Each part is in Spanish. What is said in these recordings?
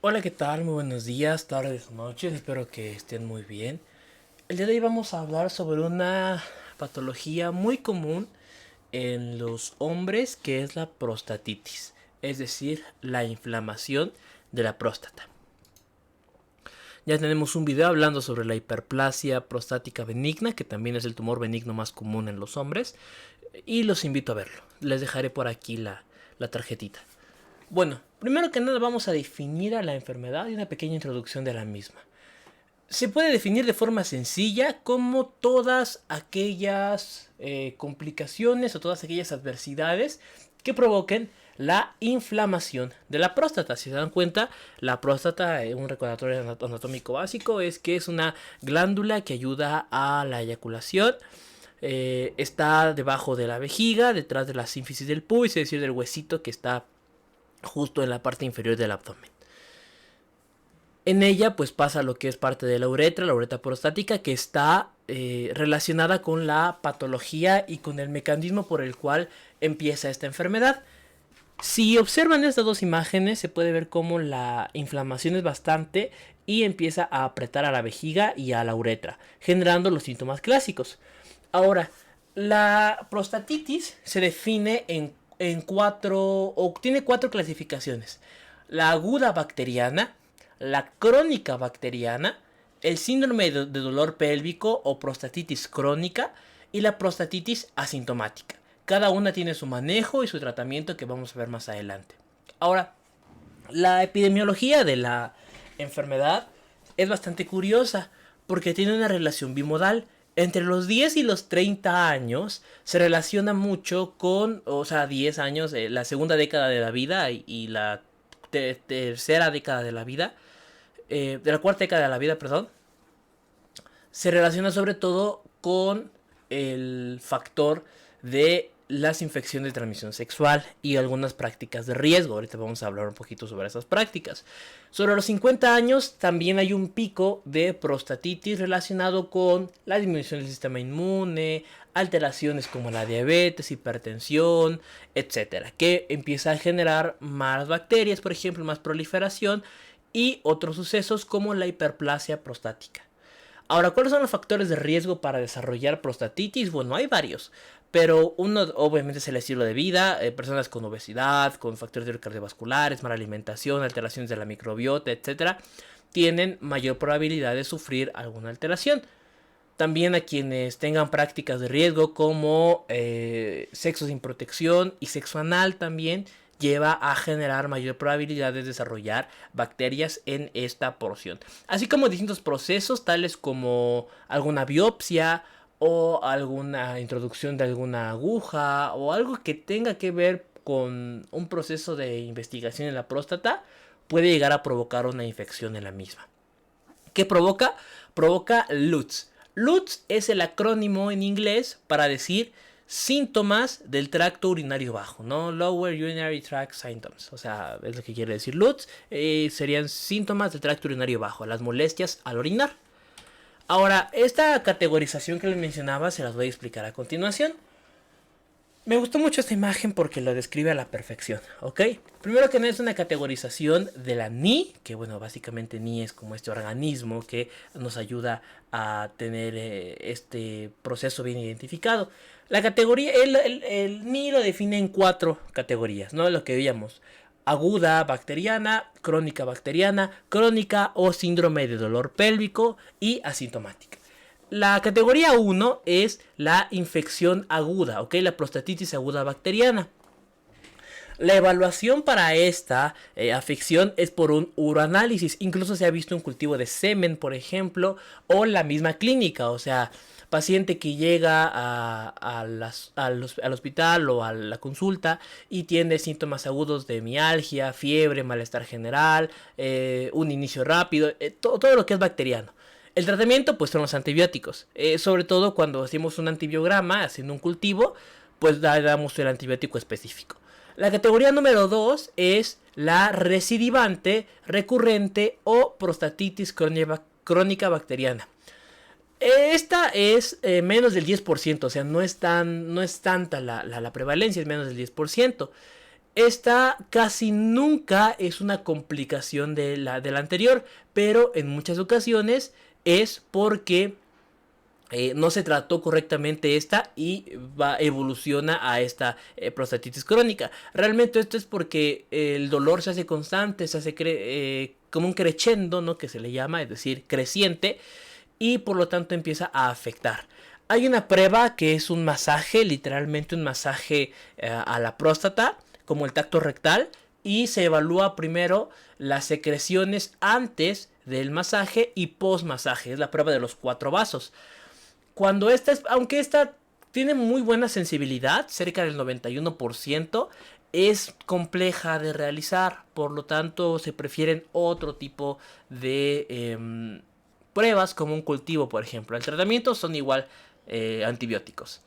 Hola, ¿qué tal? Muy buenos días, tardes o noches, espero que estén muy bien. El día de hoy vamos a hablar sobre una patología muy común en los hombres que es la prostatitis, es decir, la inflamación de la próstata. Ya tenemos un video hablando sobre la hiperplasia prostática benigna, que también es el tumor benigno más común en los hombres, y los invito a verlo. Les dejaré por aquí la tarjetita. Bueno, primero que nada vamos a definir a la enfermedad y una pequeña introducción de la misma. Se puede definir de forma sencilla como todas aquellas complicaciones o todas aquellas adversidades que provoquen la inflamación de la próstata. Si se dan cuenta, la próstata, un recordatorio anatómico básico, es que es una glándula que ayuda a la eyaculación. Está debajo de la vejiga, detrás de la sínfisis del pubis, es decir, del huesito que está justo en la parte inferior del abdomen. En ella pues pasa lo que es parte de la uretra prostática, que está relacionada con la patología y con el mecanismo por el cual empieza esta enfermedad. Si observan estas dos imágenes se puede ver cómo la inflamación es bastante y empieza a apretar a la vejiga y a la uretra, generando los síntomas clásicos. Ahora, la prostatitis se define en cuatro, o tiene cuatro clasificaciones: la aguda bacteriana, la crónica bacteriana, el síndrome de dolor pélvico o prostatitis crónica y la prostatitis asintomática. Cada una tiene su manejo y su tratamiento que vamos a ver más adelante. Ahora, la epidemiología de la enfermedad es bastante curiosa porque tiene una relación bimodal. Entre los 10 y los 30 años se relaciona mucho con, o sea, 10 años, la segunda década de la vida y la tercera década de la vida, de la cuarta década de la vida, perdón, se relaciona sobre todo con el factor de las infecciones de transmisión sexual y algunas prácticas de riesgo. Ahorita vamos a hablar un poquito sobre esas prácticas. Sobre los 50 años también hay un pico de prostatitis relacionado con la disminución del sistema inmune, alteraciones como la diabetes, hipertensión, etcétera, que empieza a generar más bacterias, por ejemplo, más proliferación y otros sucesos como la hiperplasia prostática. Ahora, ¿cuáles son los factores de riesgo para desarrollar prostatitis? Bueno, hay varios, pero uno obviamente es el estilo de vida, personas con obesidad, con factores cardiovasculares, mala alimentación, alteraciones de la microbiota, etcétera, tienen mayor probabilidad de sufrir alguna alteración. También a quienes tengan prácticas de riesgo como sexo sin protección y sexo anal también lleva a generar mayor probabilidad de desarrollar bacterias en esta porción. Así como distintos procesos tales como alguna biopsia o alguna introducción de alguna aguja o algo que tenga que ver con un proceso de investigación en la próstata puede llegar a provocar una infección en la misma. ¿Qué provoca? Provoca LUTS. LUTS es el acrónimo en inglés para decir síntomas del tracto urinario bajo, ¿no? Lower Urinary Tract Symptoms. O sea, es lo que quiere decir LUTS. Serían síntomas del tracto urinario bajo, las molestias al orinar. Ahora, esta categorización que les mencionaba se las voy a explicar a continuación. Me gustó mucho esta imagen porque lo describe a la perfección, ¿ok? Primero que nada es una categorización de la NI, que bueno, básicamente NI es como este organismo que nos ayuda a tener este proceso bien identificado. La categoría, el NI lo define en cuatro categorías, ¿no? Lo que veíamos: aguda bacteriana, crónica o síndrome de dolor pélvico y asintomática. La categoría 1 es la infección aguda, ¿ok? La prostatitis aguda bacteriana. La evaluación para esta afección es por un uroanálisis. Incluso se ha visto un cultivo de semen, por ejemplo, o la misma clínica. O sea, paciente que llega al hospital o a la consulta y tiene síntomas agudos de mialgia, fiebre, malestar general, un inicio rápido, todo lo que es bacteriano. El tratamiento pues son los antibióticos, sobre todo cuando hacemos un antibiograma haciendo un cultivo, pues damos el antibiótico específico. La categoría número 2 es la recidivante, recurrente o prostatitis crónica bacteriana. Esta es menos del 10%, o sea, no es tanta la prevalencia, es menos del 10%. Esta casi nunca es una complicación de la anterior, pero en muchas ocasiones es porque no se trató correctamente esta y evoluciona a esta prostatitis crónica. Realmente esto es porque el dolor se hace constante, se hace como un crescendo, ¿no? Que se le llama, es decir, creciente, y por lo tanto empieza a afectar. Hay una prueba que es un masaje, literalmente un masaje a la próstata, como el tacto rectal, y se evalúa primero las secreciones antes del masaje y post masaje. Es la prueba de los 4 vasos. Cuando aunque esta tiene muy buena sensibilidad, cerca del 91%, es compleja de realizar, por lo tanto se prefieren otro tipo de pruebas como un cultivo, por ejemplo. El tratamiento son igual antibióticos.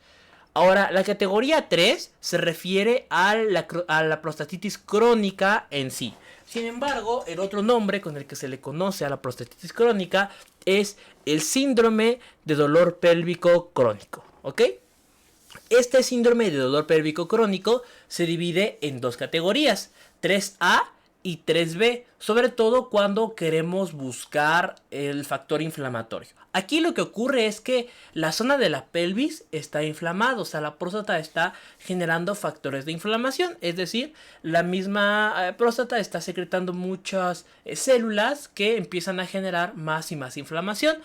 Ahora, la categoría 3 se refiere a la prostatitis crónica en sí. Sin embargo, el otro nombre con el que se le conoce a la prostatitis crónica es el síndrome de dolor pélvico crónico. ¿Ok? Este síndrome de dolor pélvico crónico se divide en 2 categorías, 3A y 3B, sobre todo cuando queremos buscar el factor inflamatorio. Aquí lo que ocurre es que la zona de la pelvis está inflamada, o sea, la próstata está generando factores de inflamación, es decir, la misma próstata está secretando muchas células que empiezan a generar más y más inflamación.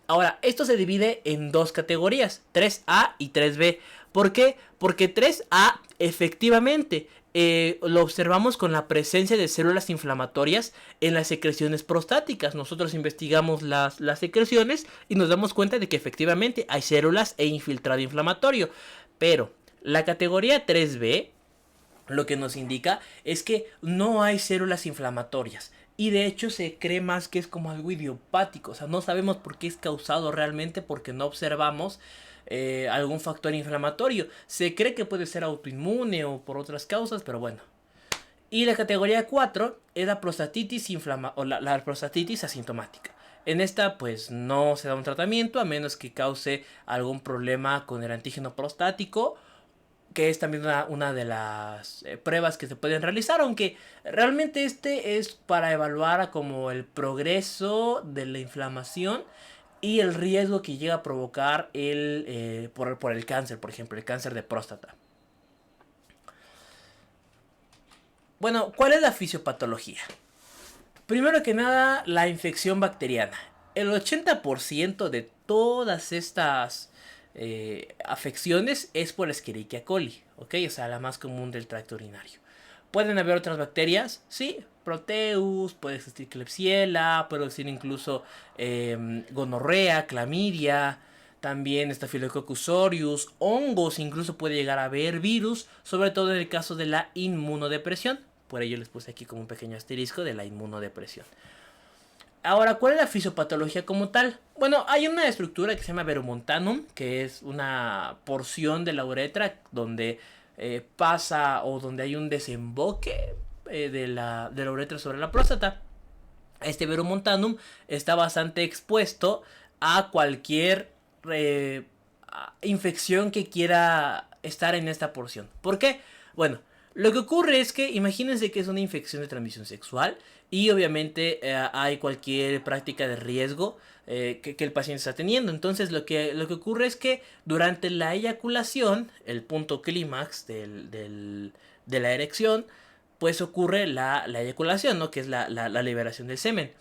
Ahora, esto se divide en 2 categorías, 3A y 3B. ¿Por qué? Porque 3A efectivamente lo observamos con la presencia de células inflamatorias en las secreciones prostáticas. Nosotros investigamos las secreciones y nos damos cuenta de que efectivamente hay células e infiltrado inflamatorio. Pero la categoría 3B lo que nos indica es que no hay células inflamatorias. Y de hecho se cree más que es como algo idiopático. O sea, no sabemos por qué es causado realmente porque no observamos algún factor inflamatorio. Se cree que puede ser autoinmune o por otras causas, pero bueno. Y la categoría 4 es la prostatitis o la prostatitis asintomática. En esta pues no se da un tratamiento a menos que cause algún problema con el antígeno prostático, que es también una de las pruebas que se pueden realizar, aunque realmente este es para evaluar como el progreso de la inflamación y el riesgo que llega a provocar por el cáncer, por ejemplo, el cáncer de próstata. Bueno, ¿cuál es la fisiopatología? Primero que nada, la infección bacteriana. El 80% de todas estas afecciones es por Escherichia coli, ¿ok? O sea, la más común del tracto urinario. ¿Pueden haber otras bacterias? Sí, Proteus, puede existir Klebsiella, puede existir incluso gonorrea, clamidia, también Staphylococcus aureus, hongos, incluso puede llegar a haber virus, sobre todo en el caso de la inmunodepresión. Por ello les puse aquí como un pequeño asterisco de la inmunodepresión. Ahora, ¿cuál es la fisiopatología como tal? Bueno, hay una estructura que se llama verumontanum, que es una porción de la uretra donde pasa o donde hay un desemboque de la uretra sobre la próstata. Este verumontanum está bastante expuesto a cualquier infección que quiera estar en esta porción. ¿Por qué? Bueno, lo que ocurre es que imagínense que es una infección de transmisión sexual y obviamente hay cualquier práctica de riesgo que el paciente está teniendo. Entonces lo que ocurre es que durante la eyaculación, el punto clímax de la erección, pues ocurre la eyaculación, ¿no? Que es la liberación del semen.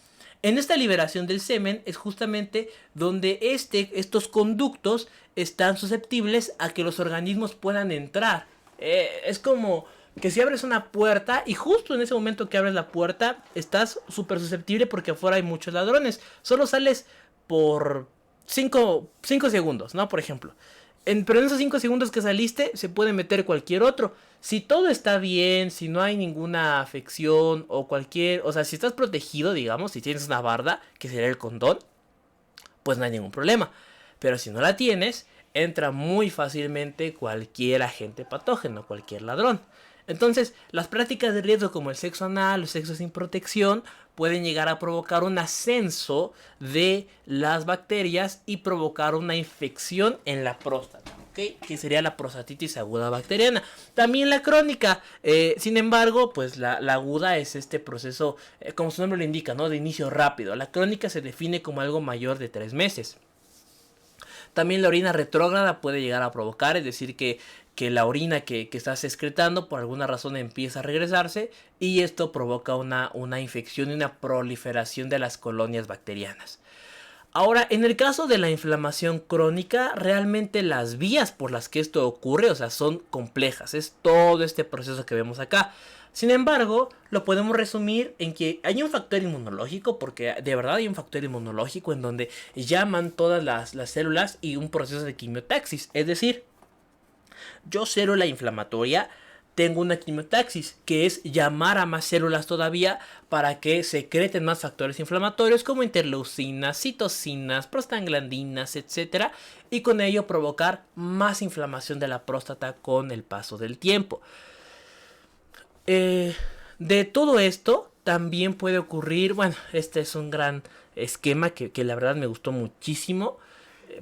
En esta liberación del semen es justamente donde estos conductos están susceptibles a que los organismos puedan entrar. Es como que si abres una puerta y justo en ese momento que abres la puerta estás súper susceptible porque afuera hay muchos ladrones. Solo sales por 5 segundos, ¿no? Por ejemplo. Pero en esos 5 segundos que saliste se puede meter cualquier otro. Si todo está bien, si no hay ninguna afección o o sea, si estás protegido, digamos, si tienes una barda, que sería el condón, pues no hay ningún problema. Pero si no la tienes, entra muy fácilmente cualquier agente patógeno, cualquier ladrón. Entonces, las prácticas de riesgo como el sexo anal o sexo sin protección pueden llegar a provocar un ascenso de las bacterias y provocar una infección en la próstata. ¿ok? Que sería la prostatitis aguda bacteriana. También la crónica, sin embargo, pues la aguda es este proceso, como su nombre lo indica, ¿no? De inicio rápido. La crónica se define como algo mayor de 3 meses. También la orina retrógrada puede llegar a provocar, es decir, que la orina que estás excretando por alguna razón empieza a regresarse y esto provoca una infección y una proliferación de las colonias bacterianas. Ahora, en el caso de la inflamación crónica, realmente las vías por las que esto ocurre, o sea, son complejas. Es todo este proceso que vemos acá. Sin embargo, lo podemos resumir en que hay un factor inmunológico, porque de verdad hay un factor inmunológico en donde llaman todas las células y un proceso de quimiotaxis. Es decir, yo célula inflamatoria tengo una quimiotaxis, que es llamar a más células todavía para que secreten más factores inflamatorios como interleucinas, citocinas, prostaglandinas, etc. Y con ello provocar más inflamación de la próstata con el paso del tiempo. De todo esto también puede ocurrir, bueno, este es un gran esquema que la verdad me gustó muchísimo.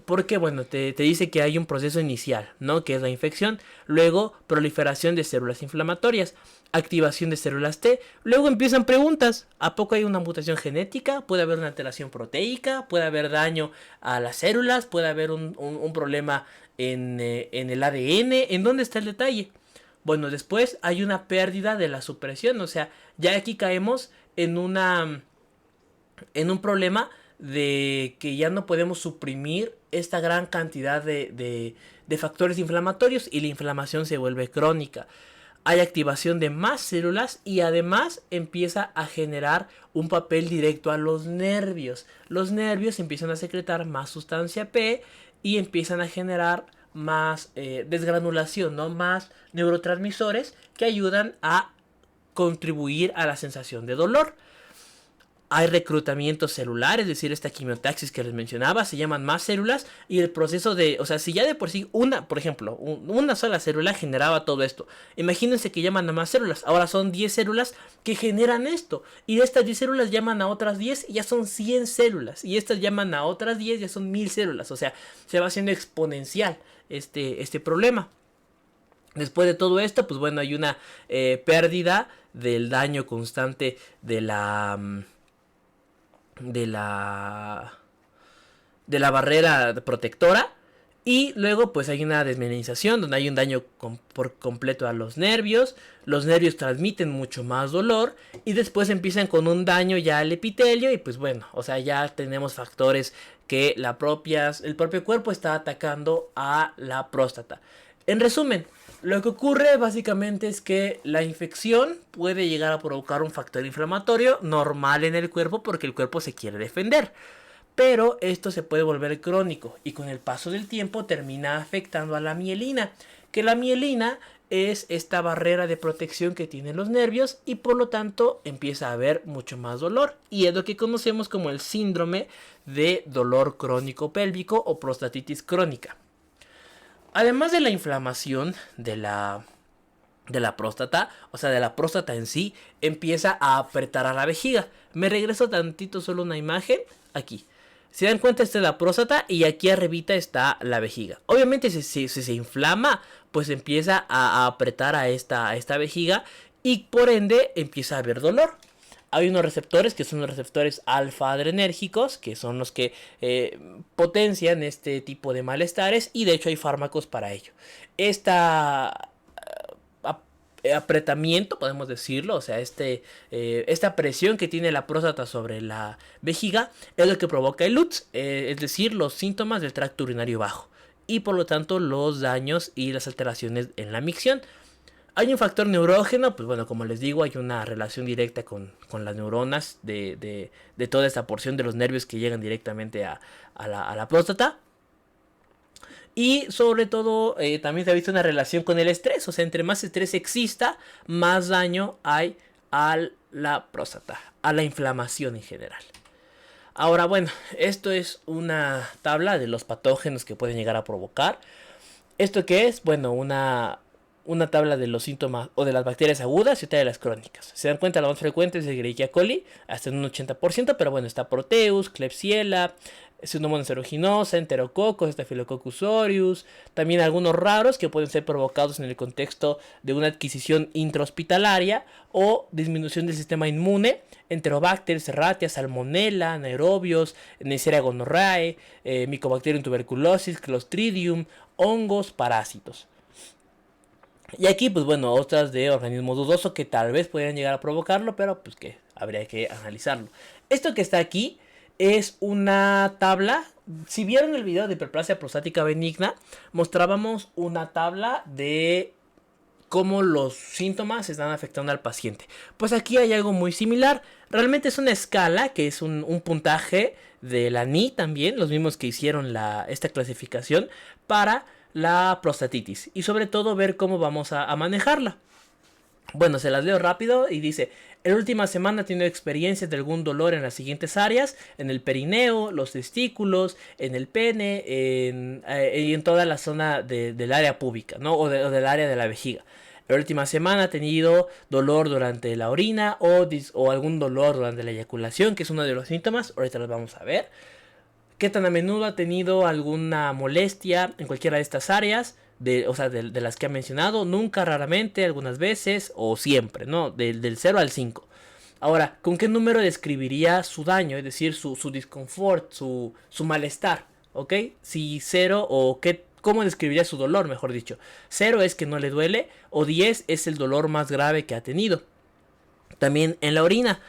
Porque, bueno, te dice que hay un proceso inicial, ¿no? Que es la infección. Luego, proliferación de células inflamatorias. Activación de células T. Luego empiezan preguntas. ¿A poco hay una mutación genética? ¿Puede haber una alteración proteica? ¿Puede haber daño a las células? ¿Puede haber un problema en el ADN? ¿En dónde está el detalle? Bueno, después hay una pérdida de la supresión. O sea, ya aquí caemos en un problema de que ya no podemos suprimir esta gran cantidad de factores inflamatorios y la inflamación se vuelve crónica. Hay activación de más células y además empieza a generar un papel directo a los nervios. Los nervios empiezan a secretar más sustancia P y empiezan a generar más desgranulación, ¿no? Más neurotransmisores que ayudan a contribuir a la sensación de dolor. Hay reclutamiento celular, es decir, esta quimiotaxis que les mencionaba, se llaman más células y el proceso de, o sea, si ya de por sí por ejemplo, una sola célula generaba todo esto, imagínense que llaman a más células, ahora son 10 células que generan esto, y de estas 10 células llaman a otras 10 y ya son 100 células, y estas llaman a otras 10 ya son 1000 células, o sea, se va haciendo exponencial este problema. Después de todo esto, pues bueno, hay una pérdida del daño constante de la barrera protectora y luego pues hay una desmineralización donde hay un daño por completo a los nervios transmiten mucho más dolor y después empiezan con un daño ya al epitelio y pues bueno, o sea, ya tenemos factores que el propio cuerpo está atacando a la próstata. En resumen, lo que ocurre básicamente es que la infección puede llegar a provocar un factor inflamatorio normal en el cuerpo porque el cuerpo se quiere defender. Pero esto se puede volver crónico y con el paso del tiempo termina afectando a la mielina. Que la mielina es esta barrera de protección que tienen los nervios y por lo tanto empieza a haber mucho más dolor. Y es lo que conocemos como el síndrome de dolor crónico pélvico o prostatitis crónica. Además de la inflamación de la próstata, o sea, de la próstata en sí, empieza a apretar a la vejiga. Me regreso tantito solo una imagen aquí. Se dan cuenta, esta es la próstata y aquí arribita está la vejiga. Obviamente si se inflama, pues empieza a apretar a esta vejiga y por ende empieza a haber dolor. Hay unos receptores que son los receptores alfa-adrenérgicos, que son los que potencian este tipo de malestares y de hecho hay fármacos para ello. Apretamiento, podemos decirlo, o sea, esta presión que tiene la próstata sobre la vejiga es lo que provoca el LUTS, es decir, los síntomas del tracto urinario bajo y por lo tanto los daños y las alteraciones en la micción. Hay un factor neurógeno, pues bueno, como les digo, hay una relación directa con las neuronas de toda esta porción de los nervios que llegan directamente a la próstata. Y sobre todo también se ha visto una relación con el estrés, o sea, entre más estrés exista, más daño hay a la próstata, a la inflamación en general. Ahora, bueno, esto es una tabla de los patógenos que pueden llegar a provocar. ¿Esto qué es? Bueno, una tabla de los síntomas o de las bacterias agudas y otra de las crónicas. Se dan cuenta, la más frecuente es Escherichia coli, hasta en un 80%, pero bueno, está Proteus, Klebsiella, Pseudomonas aeruginosa, Enterococcus, Staphylococcus aureus, también algunos raros que pueden ser provocados en el contexto de una adquisición intrahospitalaria o disminución del sistema inmune, Enterobacter, Serratia, Salmonella, Anaerobios, Neisseria gonorrhoeae, Mycobacterium tuberculosis, Clostridium, hongos, parásitos. Y aquí, pues bueno, otras de organismos dudosos que tal vez podrían llegar a provocarlo, pero pues que habría que analizarlo. Esto que está aquí es una tabla. Si vieron el video de hiperplasia prostática benigna, mostrábamos una tabla de cómo los síntomas están afectando al paciente. Pues aquí hay algo muy similar. Realmente es una escala que es un puntaje de la NI también, los mismos que hicieron esta clasificación para la prostatitis. Y sobre todo ver cómo vamos a manejarla. Bueno, se las leo rápido y dice: en la última semana he tenido experiencias de algún dolor en las siguientes áreas: en el perineo, los testículos, en el pene, y en toda la zona del área púbica, ¿no? O del área de la vejiga. La última semana he tenido dolor durante la orina o algún dolor durante la eyaculación, que es uno de los síntomas. Ahorita los vamos a ver. ¿Qué tan a menudo ha tenido alguna molestia en cualquiera de estas áreas? De las que ha mencionado. Nunca, raramente, algunas veces o siempre, ¿no? Del 0 al 5. Ahora, ¿con qué número describiría su daño? Es decir, su disconfort, su malestar, ¿ok? Si 0 o ¿cómo describiría su dolor, mejor dicho? 0 es que no le duele, o 10 es el dolor más grave que ha tenido. También en la orina.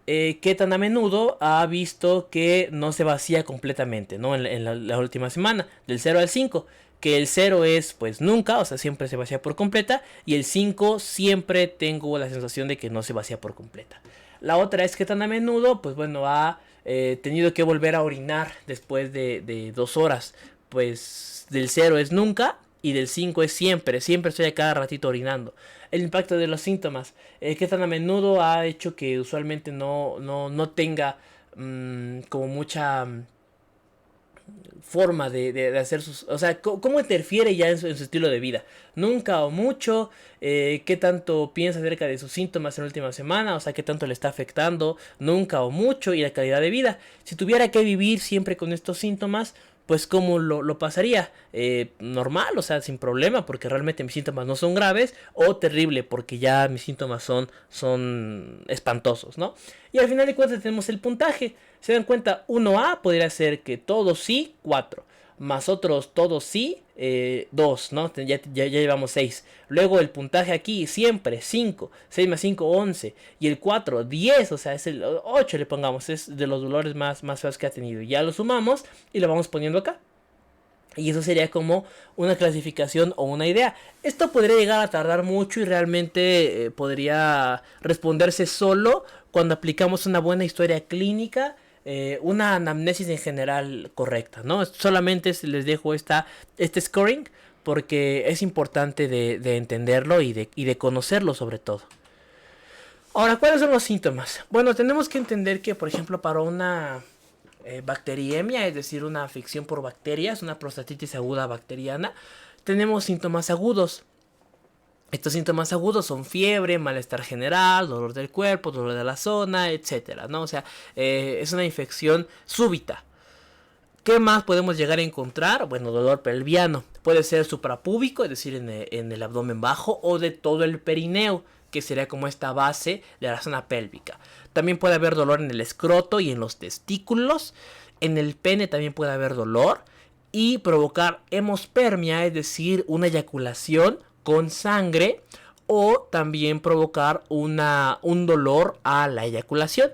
¿Qué tan a menudo ha visto que no se vacía completamente, ¿no? En la última semana, del 0 al 5. Que el 0 es pues nunca, o sea, siempre se vacía por completa. Y el 5 siempre tengo la sensación de que no se vacía por completa. La otra es que tan a menudo, pues bueno, ha tenido que volver a orinar después de 2 horas. Pues del 0 es nunca y del 5 es siempre. Siempre estoy a cada ratito orinando. El impacto de los síntomas. Que tan a menudo ha hecho que usualmente no tenga como mucha forma de hacer sus... O sea, ¿cómo interfiere ya en su estilo de vida? Nunca o mucho. ¿Qué tanto piensa acerca de sus síntomas en la última semana? O sea, ¿qué tanto le está afectando? Nunca o mucho. Y la calidad de vida. Si tuviera que vivir siempre con estos síntomas, pues ¿cómo lo pasaría? Normal, o sea, sin problema, porque realmente mis síntomas no son graves, o terrible, porque ya mis síntomas son espantosos, ¿no? Y al final de cuentas tenemos el puntaje. Se dan cuenta, 1A podría ser que todos sí, 4. Más otros todos sí, 2, ¿no? Ya llevamos 6. Luego el puntaje aquí siempre 5. 6 más 5, 11. Y el 4, 10. O sea, es el 8 le pongamos. Es de los dolores más feos que ha tenido. Ya lo sumamos y lo vamos poniendo acá. Y eso sería como una clasificación o una idea. Esto podría llegar a tardar mucho y realmente podría responderse solo cuando aplicamos una buena historia clínica. Una anamnesis en general correcta, ¿no? Solamente les dejo este scoring porque es importante de entenderlo y de conocerlo sobre todo. Ahora, ¿cuáles son los síntomas? Bueno, tenemos que entender que, por ejemplo, para una bacteriemia, es decir, una afección por bacterias, una prostatitis aguda bacteriana, tenemos síntomas agudos. Estos síntomas agudos son fiebre, malestar general, dolor del cuerpo, dolor de la zona, etcétera, ¿no? O sea, es una infección súbita. ¿Qué más podemos llegar a encontrar? Bueno, dolor pelviano. Puede ser suprapúbico, es decir, en el abdomen bajo, o de todo el perineo, que sería como esta base de la zona pélvica. También puede haber dolor en el escroto y en los testículos. En el pene también puede haber dolor. Y provocar hemospermia, es decir, una eyaculación con sangre, o también provocar un dolor a la eyaculación.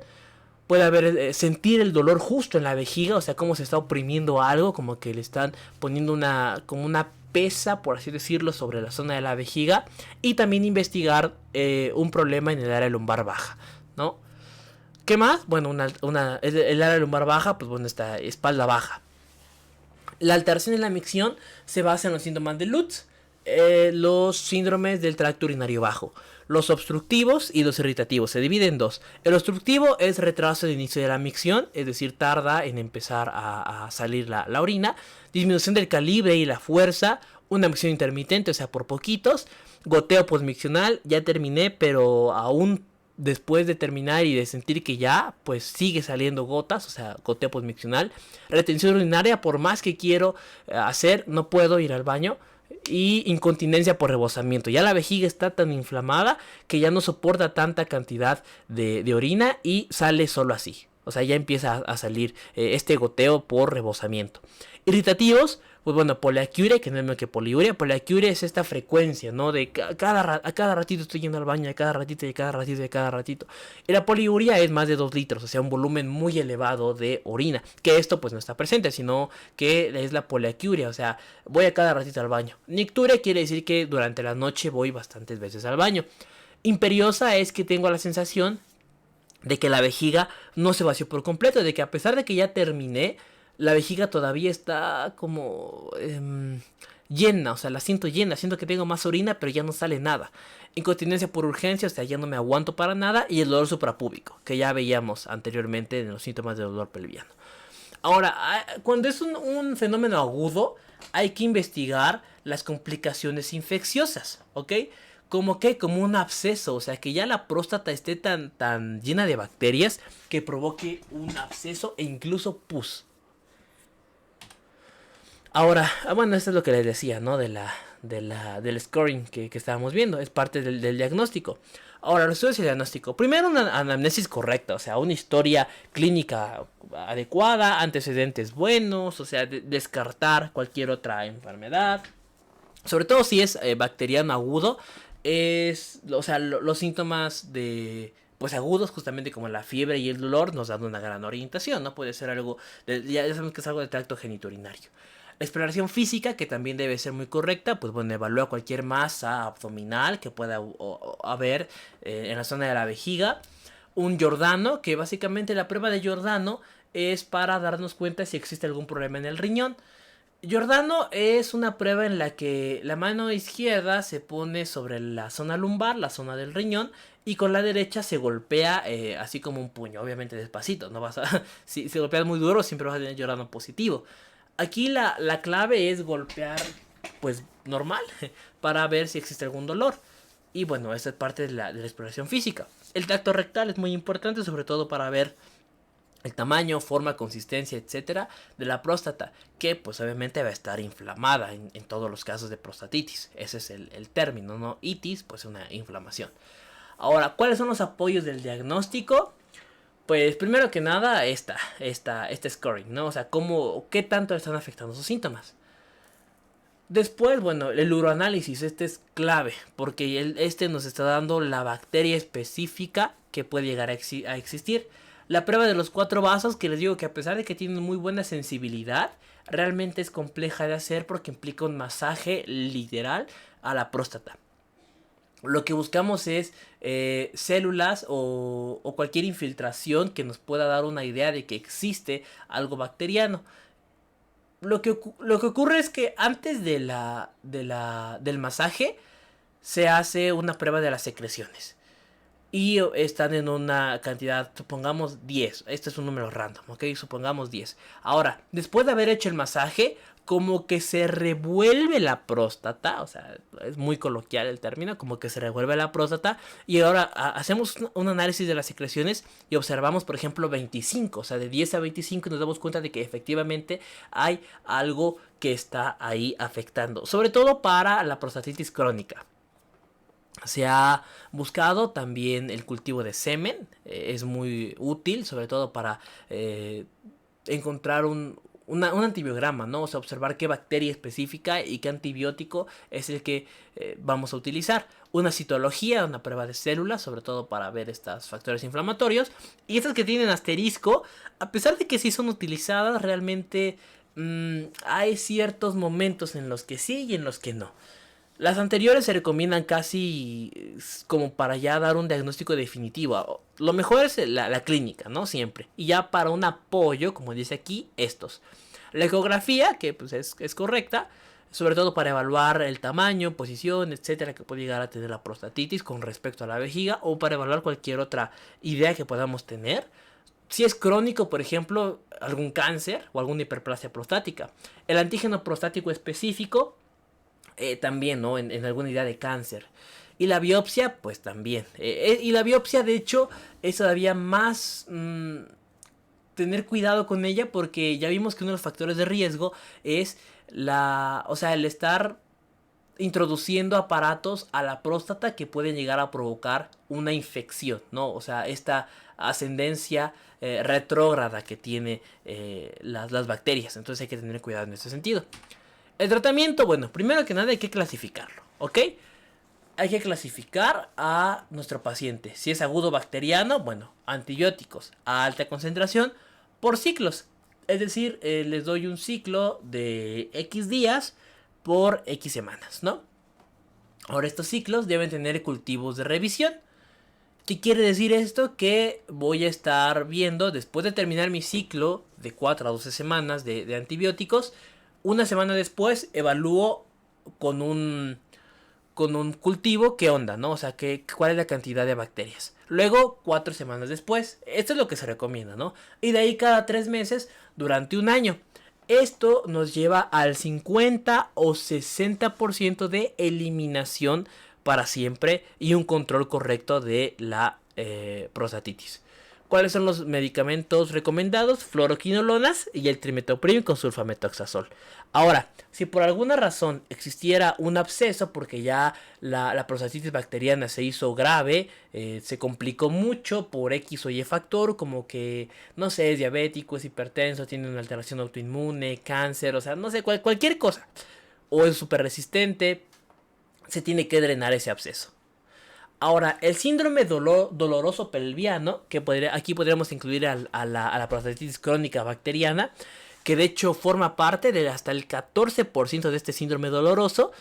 Puede haber sentir el dolor justo en la vejiga, o sea, como se está oprimiendo algo, como que le están poniendo como una pesa, por así decirlo, sobre la zona de la vejiga. Y también investigar un problema en el área lumbar baja, ¿no? ¿Qué más? Bueno, el área lumbar baja, pues bueno, está espalda baja. La alteración en la micción se basa en los síntomas de Lutz. Los síndromes del tracto urinario bajo, los obstructivos y los irritativos. Se dividen en dos. El obstructivo es retraso de inicio de la micción, es decir, tarda en empezar a salir la orina. Disminución del calibre y la fuerza, una micción intermitente, o sea, por poquitos. Goteo postmiccional, ya terminé, pero aún después de terminar y de sentir que ya, pues sigue saliendo gotas, o sea, goteo posmiccional. Retención urinaria, por más que quiero hacer, no puedo ir al baño. Y incontinencia por rebosamiento. Ya la vejiga está tan inflamada que ya no soporta tanta cantidad de orina y sale solo así. O sea, ya empieza a salir este goteo por rebosamiento. Irritativos, pues bueno, poliaquiuria, que no es más que poliuria. Poliaquiuria es esta frecuencia, ¿no? De a cada ratito estoy yendo al baño, a cada ratito y a cada ratito y a cada ratito. Y la poliuria es más de 2 litros, o sea, un volumen muy elevado de orina. Que esto pues no está presente, sino que es la poliaquiuria, o sea, voy a cada ratito al baño. Nicturia quiere decir que durante la noche voy bastantes veces al baño. Imperiosa es que tengo la sensación de que la vejiga no se vació por completo, de que a pesar de que ya terminé, la vejiga todavía está como llena, o sea, la siento llena, siento que tengo más orina, pero ya no sale nada. Incontinencia por urgencia, o sea, ya no me aguanto para nada, y el dolor suprapúbico, que ya veíamos anteriormente en los síntomas de dolor pelviano. Ahora, cuando es un fenómeno agudo, hay que investigar las complicaciones infecciosas, ¿ok? Como que, como un absceso, o sea, que ya la próstata esté tan llena de bacterias que provoque un absceso e incluso pus. Ahora, bueno, esto es lo que les decía, ¿no? Del scoring que estábamos viendo. Es parte del diagnóstico. Ahora, los estudios de diagnóstico. Primero, una anamnesis correcta, o sea, una historia clínica adecuada, antecedentes buenos, o sea, descartar cualquier otra enfermedad. Sobre todo si es bacteriano agudo, o sea, los síntomas de pues agudos, justamente como la fiebre y el dolor, nos dan una gran orientación, ¿no? Puede ser algo, ya sabemos que es algo del tracto genitourinario. La exploración física, que también debe ser muy correcta, pues bueno, evalúa cualquier masa abdominal que pueda haber en la zona de la vejiga. Un Giordano, que básicamente la prueba de Giordano es para darnos cuenta si existe algún problema en el riñón. Giordano es una prueba en la que la mano izquierda se pone sobre la zona lumbar, la zona del riñón, y con la derecha se golpea así como un puño, obviamente despacito. No vas a, si golpeas muy duro siempre vas a tener Giordano positivo. Aquí la clave es golpear pues normal para ver si existe algún dolor. Y bueno, esta es parte de la exploración física. El tacto rectal es muy importante, sobre todo para ver el tamaño, forma, consistencia, etcétera, de la próstata, que pues obviamente va a estar inflamada en todos los casos de prostatitis. Ese es el término, ¿no? Itis, pues una inflamación. Ahora, ¿cuáles son los apoyos del diagnóstico? Pues primero que nada, este scoring, ¿no? O sea, qué tanto están afectando sus síntomas. Después, bueno, el uroanálisis, este es clave, porque este nos está dando la bacteria específica que puede llegar a existir. La prueba de los 4 vasos, que les digo que a pesar de que tienen muy buena sensibilidad, realmente es compleja de hacer porque implica un masaje literal a la próstata. Lo que buscamos es células o cualquier infiltración que nos pueda dar una idea de que existe algo bacteriano. Lo que ocurre es que antes del masaje se hace una prueba de las secreciones. Y están en una cantidad, supongamos 10. Este es un número random, ¿ok? Supongamos 10. Ahora, después de haber hecho el masaje, como que se revuelve la próstata. O sea, es muy coloquial el término, como que se revuelve la próstata. Y ahora hacemos un análisis de las secreciones y observamos, por ejemplo, 25. O sea, de 10 a 25 nos damos cuenta de que efectivamente hay algo que está ahí afectando. Sobre todo para la prostatitis crónica. Se ha buscado también el cultivo de semen, es muy útil, sobre todo para encontrar un antibiograma, ¿no? O sea, observar qué bacteria específica y qué antibiótico es el que vamos a utilizar. Una citología, una prueba de células, sobre todo para ver estos factores inflamatorios. Y estas que tienen asterisco, a pesar de que sí son utilizadas, realmente hay ciertos momentos en los que sí y en los que no. Las anteriores se recomiendan casi como para ya dar un diagnóstico definitivo. Lo mejor es la clínica, ¿no? Siempre. Y ya para un apoyo, como dice aquí, estos. La ecografía, que pues es correcta, sobre todo para evaluar el tamaño, posición, etcétera, que puede llegar a tener la prostatitis con respecto a la vejiga, o para evaluar cualquier otra idea que podamos tener. Si es crónico, por ejemplo, algún cáncer o alguna hiperplasia prostática. El antígeno prostático específico también, ¿no? En alguna idea de cáncer. Y la biopsia, pues también. Y la biopsia, de hecho, es todavía más tener cuidado con ella, porque ya vimos que uno de los factores de riesgo es el estar introduciendo aparatos a la próstata que pueden llegar a provocar una infección, ¿no? O sea, esta ascendencia retrógrada que tiene las bacterias. Entonces hay que tener cuidado en ese sentido. El tratamiento, bueno, primero que nada hay que clasificarlo, ¿ok? Hay que clasificar a nuestro paciente. Si es agudo bacteriano, bueno, antibióticos a alta concentración por ciclos. Es decir, les doy un ciclo de X días por X semanas, ¿no? Ahora, estos ciclos deben tener cultivos de revisión. ¿Qué quiere decir esto? Que voy a estar viendo, después de terminar mi ciclo de 4 a 12 semanas de antibióticos, una semana después evalúo con un cultivo qué onda, ¿no? O sea, cuál es la cantidad de bacterias. Luego, 4 semanas después, esto es lo que se recomienda, ¿no? Y de ahí cada 3 meses durante un año. Esto nos lleva al 50 o 60% de eliminación para siempre y un control correcto de la prostatitis. ¿Cuáles son los medicamentos recomendados? Fluoroquinolonas y el trimetoprim con sulfametoxazol. Ahora, si por alguna razón existiera un absceso, porque ya la prostatitis bacteriana se hizo grave, se complicó mucho por X o Y factor, como que, no sé, es diabético, es hipertenso, tiene una alteración autoinmune, cáncer, o sea, no sé, cualquier cosa, o es súper resistente, se tiene que drenar ese absceso. Ahora, el síndrome doloroso pelviano, que aquí podríamos incluir a la prostatitis crónica bacteriana, que de hecho forma parte de hasta el 14% de este síndrome doloroso.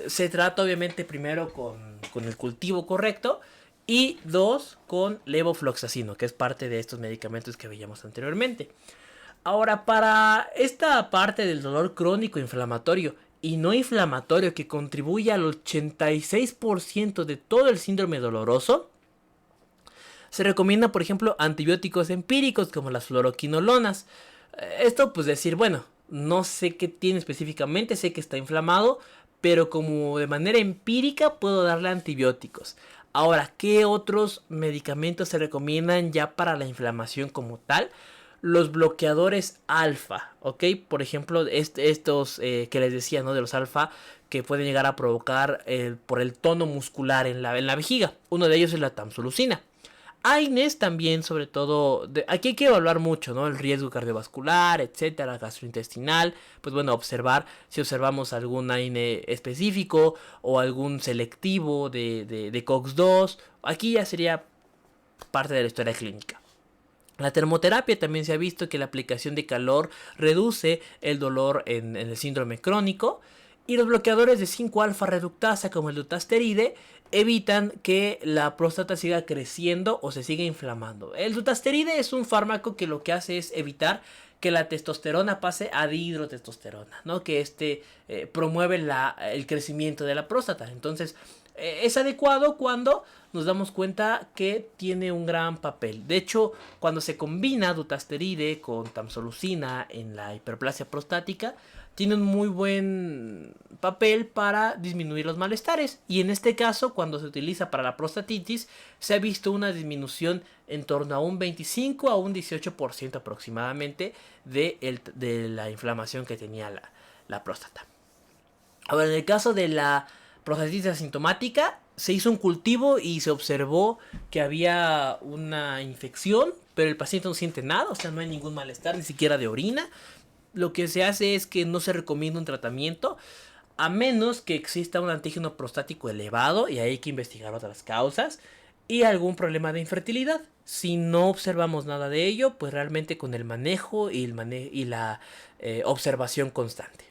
Se trata obviamente primero con el cultivo correcto y 2 con levofloxacino, que es parte de estos medicamentos que veíamos anteriormente. Ahora, para esta parte del dolor crónico inflamatorio y no inflamatorio que contribuye al 86% de todo el síndrome doloroso, se recomienda, por ejemplo, antibióticos empíricos como las fluoroquinolonas. Esto pues decir, bueno, no sé qué tiene específicamente, sé que está inflamado, pero como de manera empírica puedo darle antibióticos. Ahora, ¿qué otros medicamentos se recomiendan ya para la inflamación como tal? Los bloqueadores alfa, ¿ok? Por ejemplo, estos que les decía, ¿no? De los alfa que pueden llegar a provocar por el tono muscular en la vejiga. Uno de ellos es la tamsulusina. AINES también, sobre todo, aquí hay que evaluar mucho, ¿no? El riesgo cardiovascular, etcétera, gastrointestinal. Pues bueno, observar si observamos algún AINE específico o algún selectivo de COX-2. Aquí ya sería parte de la historia clínica. La termoterapia también se ha visto que la aplicación de calor reduce el dolor en el síndrome crónico. Y los bloqueadores de 5-alfa reductasa como el dutasteride evitan que la próstata siga creciendo o se siga inflamando. El dutasteride es un fármaco que lo que hace es evitar que la testosterona pase a dihidrotestosterona, ¿no? Que promueve el crecimiento de la próstata. Entonces, es adecuado cuando nos damos cuenta que tiene un gran papel. De hecho, cuando se combina dutasteride con tamsulusina en la hiperplasia prostática, tiene un muy buen papel para disminuir los malestares. Y en este caso, cuando se utiliza para la prostatitis, se ha visto una disminución en torno a un 25 a un 18% aproximadamente de la inflamación que tenía la próstata. Ahora, en el caso de la prostatitis asintomática, se hizo un cultivo y se observó que había una infección, pero el paciente no siente nada, o sea, no hay ningún malestar, ni siquiera de orina. Lo que se hace es que no se recomienda un tratamiento a menos que exista un antígeno prostático elevado, y hay que investigar otras causas, y algún problema de infertilidad. Si no observamos nada de ello, pues realmente con el manejo y la observación constante.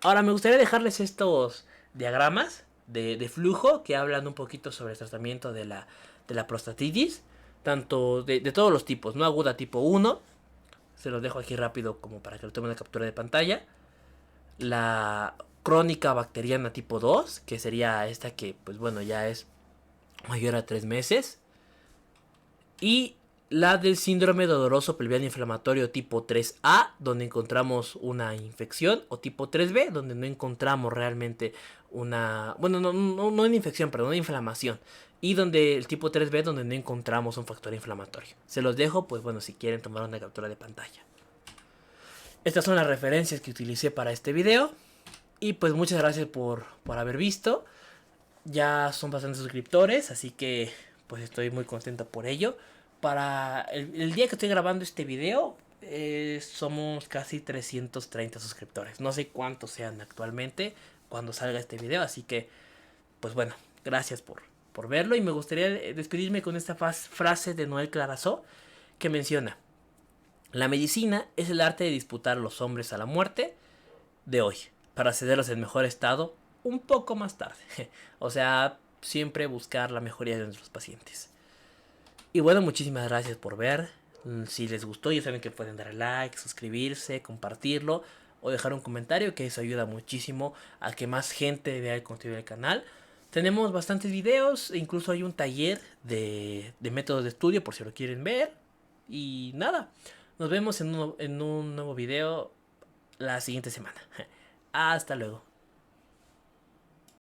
Ahora me gustaría dejarles estos diagramas de flujo que hablan un poquito sobre el tratamiento de la prostatitis, tanto de todos los tipos, no aguda tipo 1, se los dejo aquí rápido como para que lo tomen una captura de pantalla. La crónica bacteriana tipo 2, que sería esta que, pues bueno, ya es mayor a 3 meses. Y la del síndrome doloroso pelviano inflamatorio tipo 3A, donde encontramos una infección, o tipo 3B, donde no encontramos realmente bueno, no una infección, perdón, una inflamación. Y donde el tipo 3B, donde no encontramos un factor inflamatorio. Se los dejo, pues bueno, si quieren tomar una captura de pantalla. Estas son las referencias que utilicé para este video. Y pues muchas gracias por haber visto. Ya son bastantes suscriptores, así que pues estoy muy contento por ello. Para el día que estoy grabando este video, somos casi 330 suscriptores. No sé cuántos sean actualmente cuando salga este video, así que pues bueno, gracias por verlo. Y me gustaría despedirme con esta frase de Noel Clarasó que menciona: la medicina es el arte de disputar a los hombres a la muerte de hoy, para cederlos en mejor estado un poco más tarde. O sea, siempre buscar la mejoría de nuestros pacientes. Y bueno, muchísimas gracias por ver. Si les gustó, ya saben que pueden dar like, suscribirse, compartirlo o dejar un comentario, que eso ayuda muchísimo a que más gente vea el contenido del canal. Tenemos bastantes videos, incluso hay un taller de métodos de estudio por si lo quieren ver. Y nada, nos vemos en un nuevo video la siguiente semana. Hasta luego.